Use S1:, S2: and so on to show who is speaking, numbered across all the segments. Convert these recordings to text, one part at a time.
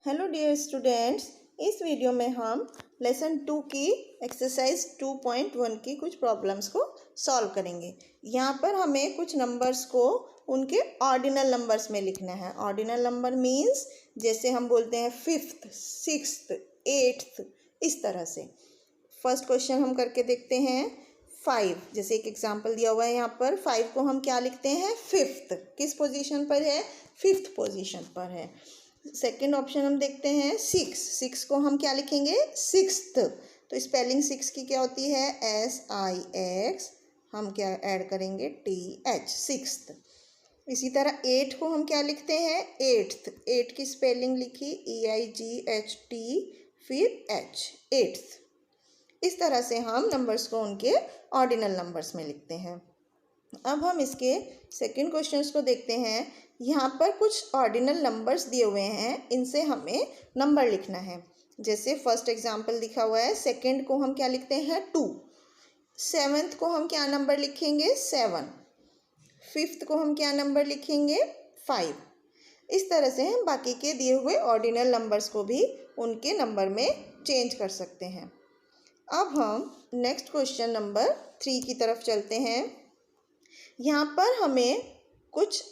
S1: Hello dear students, इस video में हम लेसन 2 की एक्सरसाइज 2.1 की कुछ प्रॉब्लम्स को सॉल्व करेंगे। यहाँ पर हमें कुछ नंबर्स को उनके ऑर्डिनल नंबर्स में लिखना है। ऑर्डिनल नंबर मीन्स जैसे हम बोलते हैं 5th, 6th, 8th, इस तरह से। फर्स्ट क्वेश्चन हम करके देखते हैं 5। जैसे एक एग्जाम्पल दिया हुआ है यहाँ पर, 5 को हम क्या लिखते हैं 5th। किस पोजीशन पर है? 5th पोजीशन पर है। सेकेंड ऑप्शन हम देखते हैं 6 को हम क्या लिखेंगे 6th। तो स्पेलिंग 6 की क्या होती है? SIX, हम क्या ऐड करेंगे TH, 6th। इसी तरह 8 को हम क्या लिखते हैं 8th। 8 की स्पेलिंग लिखी EIGHT फिर H, 8th। इस तरह से हम नंबर्स को उनके ऑर्डिनल नंबर्स में लिखते हैं। अब हम इसके सेकंड क्वेश्चंस को देखते हैं। यहाँ पर कुछ ऑर्डिनल नंबर्स दिए हुए हैं, इनसे हमें नंबर लिखना है। जैसे फर्स्ट एग्जांपल लिखा हुआ है, सेकंड को हम क्या लिखते हैं 2, 7th को हम क्या नंबर लिखेंगे 7, 5th को हम क्या नंबर लिखेंगे 5। इस तरह से हम बाकी के दिए हुए ऑर्डिनल नंबर्स को भी उनके नंबर में चेंज कर सकते हैं। अब हम नेक्स्ट क्वेश्चन नंबर 3 की तरफ चलते हैं। यहाँ पर हमें कुछ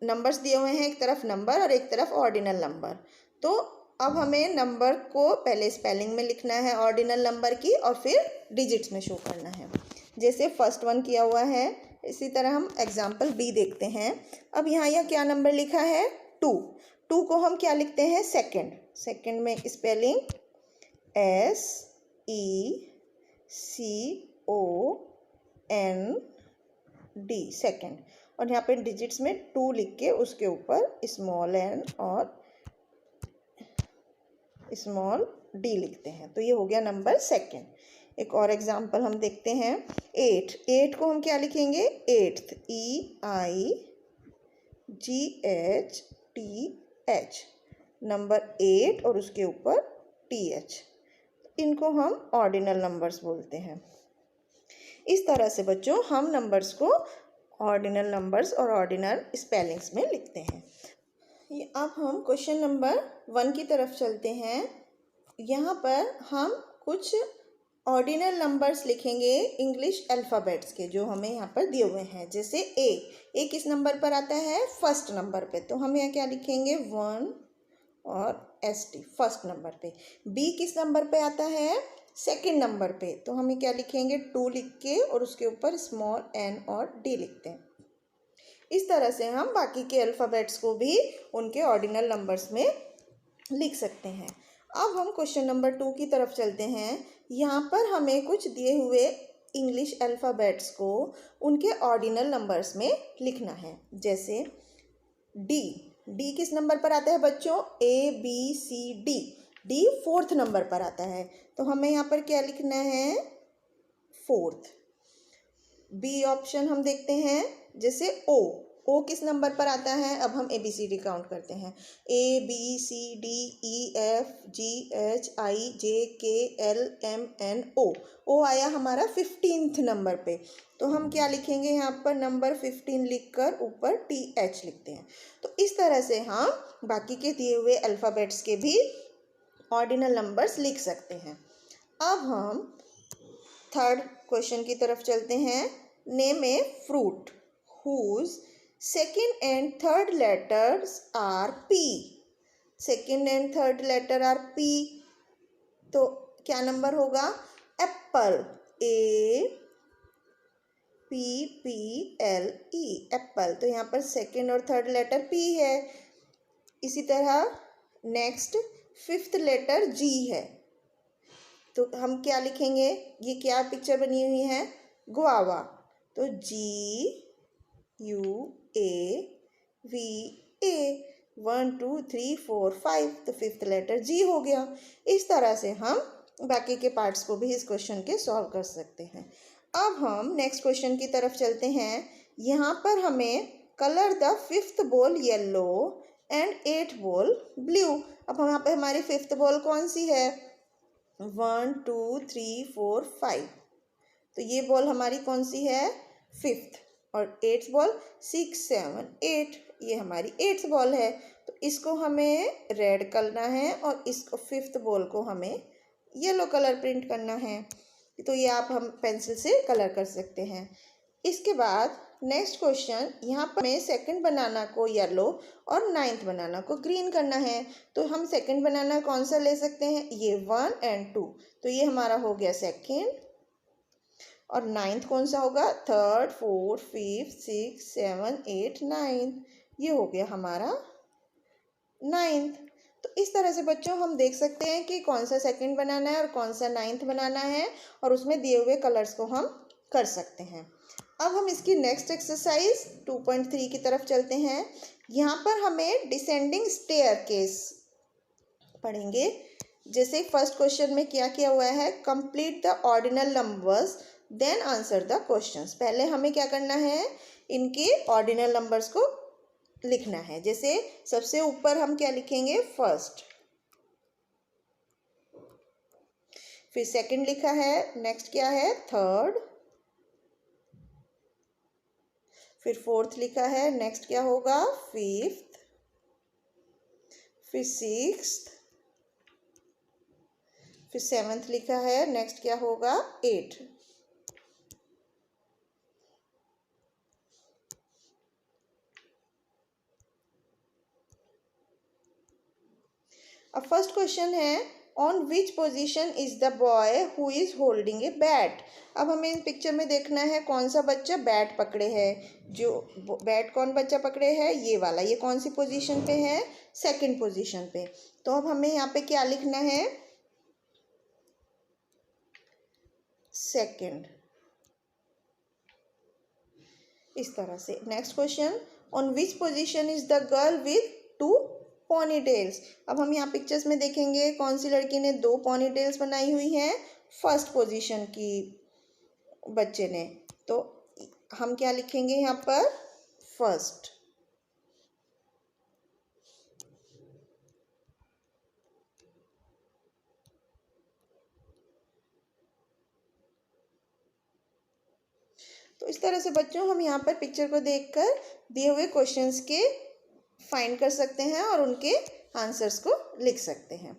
S1: नंबर्स दिए हुए हैं, एक तरफ नंबर और एक तरफ ऑर्डिनल नंबर। तो अब हमें नंबर को पहले स्पेलिंग में लिखना है ऑर्डिनल नंबर की, और फिर डिजिट्स में शो करना है, जैसे फर्स्ट वन किया हुआ है। इसी तरह हम एग्जाम्पल B देखते हैं। अब यहाँ क्या नंबर लिखा है 2 को हम क्या लिखते हैं सेकेंड में स्पेलिंग SECOND, सेकेंड। और यहाँ पे डिजिट्स में 2 लिख के उसके ऊपर स्मॉल n और स्मॉल d लिखते हैं। तो ये हो गया नंबर सेकेंड। एक और एग्जांपल हम देखते हैं 8 को हम क्या लिखेंगे 8th, EIGHTH, नंबर 8 और उसके ऊपर TH। इनको हम ऑर्डिनल नंबर्स बोलते हैं। इस तरह से बच्चों हम नंबर्स को ऑर्डिनल नंबर्स और ऑर्डिनल स्पेलिंग्स में लिखते हैं। अब हम क्वेश्चन नंबर 1 की तरफ चलते हैं। यहाँ पर हम कुछ ऑर्डिनल नंबर्स लिखेंगे इंग्लिश अल्फ़ाबेट्स के, जो हमें यहाँ पर दिए हुए हैं। जैसे ए किस नंबर पर आता है? फर्स्ट नंबर पे, तो हम यहाँ क्या लिखेंगे 1 और ST फर्स्ट नंबर पे। B किस नंबर पे आता है? सेकंड नंबर पे, तो हम क्या लिखेंगे 2 लिख के और उसके ऊपर स्मॉल n और D लिखते हैं। इस तरह से हम बाकी के अल्फ़ाबेट्स को भी उनके ऑर्डिनल नंबर्स में लिख सकते हैं। अब हम क्वेश्चन नंबर 2 की तरफ चलते हैं। यहाँ पर हमें कुछ दिए हुए इंग्लिश अल्फ़ाबेट्स को उनके ऑर्डिनल नंबर्स में लिखना है। जैसे डी किस नंबर पर आता है बच्चों? ABCD, D 4th नंबर पर आता है, तो हमें यहाँ पर क्या लिखना है 4th। B ऑप्शन हम देखते हैं, जैसे O किस नंबर पर आता है? अब हम ABCD काउंट करते हैं, ABCDEFGHIJKLMNO। O आया हमारा 15th नंबर पे, तो हम क्या लिखेंगे यहाँ पर नंबर 15 लिखकर ऊपर TH लिखते हैं। तो इस तरह से हम बाकी के दिए हुए अल्फ़ाबेट्स के भी ऑर्डिनल नंबर्स लिख सकते हैं। अब हम थर्ड क्वेश्चन की तरफ चलते हैं। Name a fruit whose second and third letters are P। Second and third letter are P, तो क्या नंबर होगा? Apple, APPLE, apple. तो यहाँ पर सेकेंड और थर्ड लेटर P है। इसी तरह नेक्स्ट 5th लेटर G है, तो हम क्या लिखेंगे? ये क्या पिक्चर बनी हुई है? गुआवा, तो GUAVA, 1 2 3 4 5, तो 5th लेटर G हो गया। इस तरह से हम बाकी के पार्ट्स को भी इस क्वेश्चन के सॉल्व कर सकते हैं। अब हम नेक्स्ट क्वेश्चन की तरफ चलते हैं। यहाँ पर हमें colour the 5th ball yellow and 8th ball blue. अब यहाँ पे हमारी 5th बॉल कौन सी है? 1 2 3 4 5, तो ये बॉल हमारी कौन सी है? 5th। और 8th बॉल 6 7 8, ये हमारी 8th बॉल है। तो इसको हमें रेड करना है और इसको फिफ्थ बॉल को हमें येलो कलर प्रिंट करना है। तो ये आप हम पेंसिल से कलर कर सकते हैं। इसके बाद नेक्स्ट क्वेश्चन, यहाँ पर हमें सेकंड बनाना को येलो और नाइन्थ बनाना को ग्रीन करना है। तो हम सेकंड बनाना कौन सा ले सकते हैं, ये 1 और 2। तो ये हमारा हो गया सेकंड। और नाइन्थ कौन सा होगा, थर्ड, फोर्थ, फिफ्थ, 6, 7, 8, 9। ये हो गया हमारा नाइन्थ। तो इस तरह से बच्चों हम देख सकते हैं कि कौन सा सेकंड बनाना है और कौन सा नाइन्थ बनाना है, और उसमें दिए हुए कलर्स को हम कर सकते हैं। अब हम इसकी नेक्स्ट एक्सरसाइज 2.3 की तरफ चलते हैं। यहाँ पर हमें डिसेंडिंग स्टेयरकेस पढ़ेंगे। जैसे फर्स्ट क्वेश्चन में क्या किया हुआ है, complete the ordinal numbers then answer the questions. पहले हमें क्या करना है, इनके ऑर्डिनल नंबर्स को लिखना है। जैसे सबसे ऊपर हम क्या लिखेंगे, फर्स्ट, फिर सेकंड लिखा है, नेक्स्ट क्या है, थर्ड, फिर फोर्थ लिखा है, नेक्स्ट क्या होगा, फिफ्थ, फिर सिक्स्थ, फिर सेवन्थ लिखा है, नेक्स्ट क्या होगा, एट। अब फर्स्ट क्वेश्चन है, on which position is the boy who is holding a bat. अब हमें इस पिक्चर में देखना है कौन सा बच्चा बैट पकड़े है। जो बैट कौन बच्चा पकड़े है, ये वाला। ये कौन सी पोजीशन पे है, सेकंड पोजीशन पे। तो अब हमें यहाँ पे क्या लिखना है, सेकंड, इस तरह से। Next question, on which position is the girl with 2 pony tails. अब हम यहाँ पिक्चर्स में देखेंगे कौन सी लड़की ने 2 पॉनी टेल्स बनाई हुई हैं, फर्स्ट पोजीशन की बच्चे ने। तो हम क्या लिखेंगे यहाँ पर, फर्स्ट। तो इस तरह से बच्चों हम यहाँ पर पिक्चर को देखकर दिए हुए क्वेश्चंस के फाइंड कर सकते हैं और उनके आंसर्स को लिख सकते हैं।